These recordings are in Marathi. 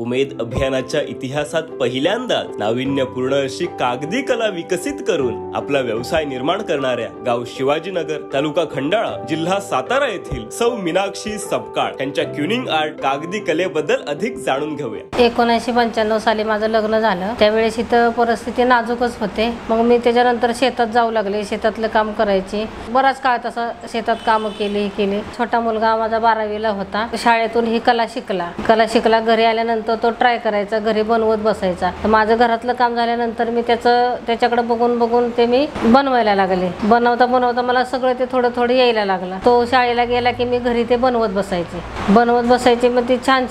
उमेद अभियानाच्या इतिहासात पहिल्यांदाच नाविन्यपूर्ण अशी कागदी कला विकसित करून आपला व्यवसाय निर्माण करणाऱ्या गाव शिवाजीनगर, तालुका खंडाळा, जिल्हा सातारा येथील सौ मीनाक्षी सपकाळ यांच्या क्युनिंग आर्ट कागदी कलेबद्दल अधिक जाणून घेऊया. 1995 साली माझं लग्न झालं. त्यावेळेस इथं परिस्थिती नाजूकच होते. मग मी त्याच्यानंतर शेतात जाऊ लागले, शेतातलं काम करायचे. बराच काळ तसं शेतात काम केले. छोटा मुलगा माझा 12वीला होता. शाळेतून ही कला शिकला. घरी आल्यानंतर तो ट्राय करायचा, घरी बनवत बसायचा. तर माझं घरातलं काम झाल्यानंतर मी त्याच्याकडे बघून ते मी बनवायला लागले. बनवता मला सगळं ते थोडं यायला लागलं. तो शाळेला गेला की मी घरी ते बनवत बसायचे. मग ती छान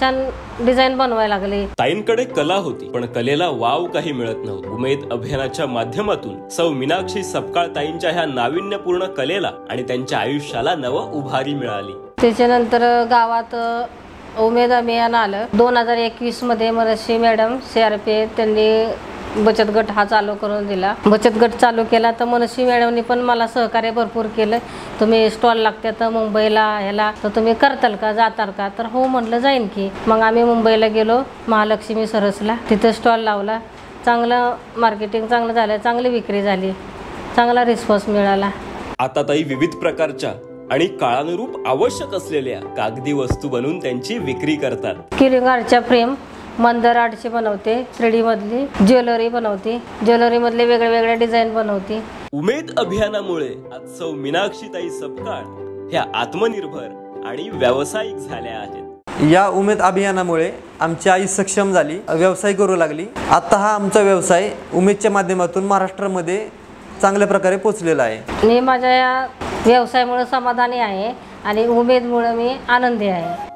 डिझाईन बनवायला लागले. ताईंकडे कला होती, पण कलेला वाव काही मिळत नव्हता. उमेद अभियानाच्या माध्यमातून सौ मीनाक्षी सपकाळ ताईंच्या ह्या नाविन्यपूर्ण कलेला आणि त्यांच्या आयुष्याला नवं उभारी मिळाली. त्याच्यानंतर गावात उमेद अभियान आलं. 2021 मध्ये मनस्वी मॅडम CRP त्यांनी बचत गट हा चालू करून दिला. बचत गट चालू केला तर मनस्वी मॅडमनी पण मला सहकार्य भरपूर केलं. तुम्ही स्टॉल लागते तर मुंबईला ह्याला तर तुम्ही करताल का, जाताल का? तर हो म्हटलं जाईन की. मग आम्ही मुंबईला गेलो, महालक्ष्मी सरसला. तिथं स्टॉल लावला. चांगलं मार्केटिंग चांगलं झालं, चांगली विक्री झाली, चांगला रिस्पॉन्स मिळाला. आता ताई विविध प्रकारच्या आणि काळानुरूप आवश्यक असलेल्या कागदी वस्तू बनवून त्यांची विक्री करतात. क्युनिंग आर्टच्या फ्रेम, मंदर आर्टची बनवते, 3D मधली ज्वेलरी बनवते, ज्वेलरी मधले वेगवेगळ्या डिझाईन बनवते. उमेद अभियानामुळे आज सौ मीनाक्षीताई सपकाळ ह्या आत्मनिर्भर आणि व्यावसायिक झाल्या आहेत. या उमेद अभियानामुळे आमची आई सक्षम झाली, व्यवसाय करू लागली. आता हा आमचा व्यवसाय उमेदच्या माध्यमातून महाराष्ट्रामध्ये चांगल्या प्रकारे पोहोचलेला आहे. मी माझ्या या व्यवसायामुळे समाधानी आहे आणि उमेदमुळे मी आनंदी आहे.